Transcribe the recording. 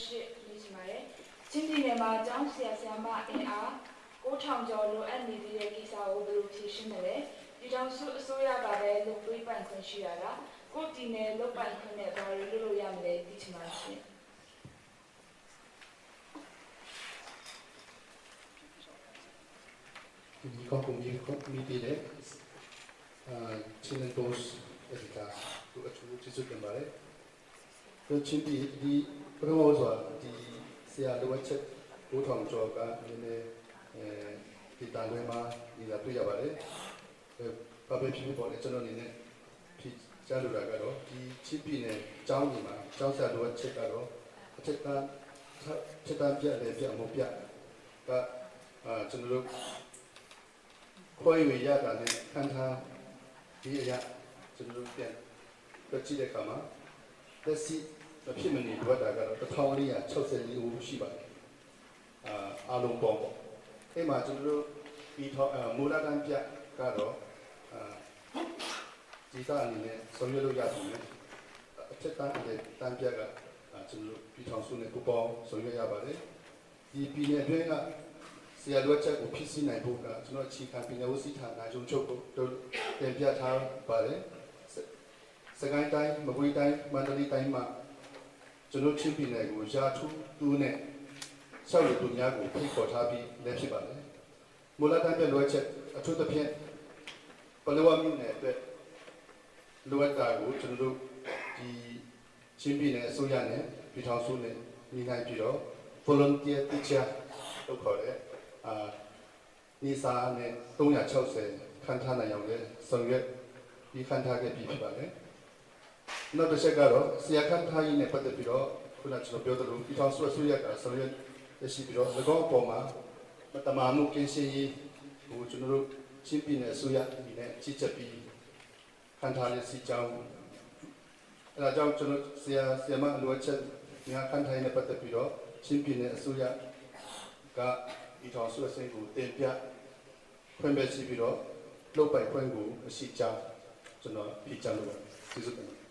말에 진비네마 장시야시야마 에아 고창저로 안니디의 기사오 브루티시메레 이장수 소야가베 lok도이반 컨시야라 고티네 lok반 컨네 바르루야메 티치마시 Jika komite le, cinen dos etika tu acu cisu kembali. Tu cimpi di pertama usah di sia dua cek utang juga ini di tangga ma di dapur ya balik. Kabe pipi boleh jono ini pi jalur agak lo di cimpi ne jauh ni ma jauh sia dua cek agak cetan pia le pia mo pia ka cenderung khoiwi ya da ne kan tha di ya cenderung pian ke ji de kamaလက်ရှိမဖြစ်မနေလိုအပ်တာကတော့1464ဦးရှိပါတယ်အားလုံးပေါင်းပေါ့အဲ့မှာကျွန်တော်တို့ပြီးထောမူလတန်းပြကတော့ဒီစာအနေနဲ့ဆောင်ရွက်လို့ရပြီအထက်တန်းအတန်းပြကကျွန်တော်တို့ပြီးထောင်စုနဲ့ပူပေါင်းဆောင်ရွက်ရပါတယ်ဒီပြည်နယ်အတွင်းကဆရာတို့ချက်ကိုဖြစ်စီနိုင်ဖို့ကကျွန်တော်အခြေခံပြည်နယ်ဦးစီးဌာနချုပ်ချုပ်ကိုတင်ပြထားပါတယ်စကိုင်းတိုင်းမကွေးတိုင်းမန္တလေးတိုင်းမှာကျွန်တော်ချင်းပြည်နယ်ကိုရာထူးတူးနဲ့ဆောက်ရည်သူများကိုဖိတ်ခေါ်ထားပြီးလည်းဖြစ်ပါတယ်။မူလတန်းပြလိုအပ်ချက်အထူးသဖြင့်ပလောဝမြို့နယ်အတွက်လိုအပ်တာကိုကျွန်တော်တို့ဒီချင်းပြည်နယ်အစိုးရနဲ့ပြည်ထောင်စုနဲ့ညီနိုင်ပြီးတော့ volunteer teacher လို့ခေါ်တဲ့နေစာနဲ့360ခန်းထားနိုင်အောင်လည်းဆောင်ရွက်ပြီးခန်းထားခဲ့ပြီးဖြစ်ပါတယ်။နောက်တစ်ချက်ကတော့ဆရာခန့်ထားရေးနဲ့ပတ်သက်ပြီးတော့ခုနကျွန်တော်ပြောသလိုပြည်ထောင်စုအစိုးရကဆောင်ရွက်ရရှိပြီးတော့၎င်းအပေါ်မှာမတမာမှုကင်းရှင်းရေးဟိုကျွန်တော်တို့ချင်းပြည်နယ်အစိုးရအနေနဲ့ကြီးကြပ်ပြီးခန့်ထားရေးစီကြောင်းအဲဒါကြောင့်ကျွန်တော်ဆရာမလိုအပ်ချက်များခန့်ထားရေးနဲ့ပတ်သက်ပြီးတော့ချင်းပြည်နယ်အစိုးရကပြည်ထောင်စုအစိုးရကိုတင်ပြဖွင့်ပြရှိပြီးတော့လုပ်ပိုင်ခွင့်ကိုမရှိကြောင်းကျွန်တော်ပြချလို့ပါကျေးဇူးတင်ပါတယ်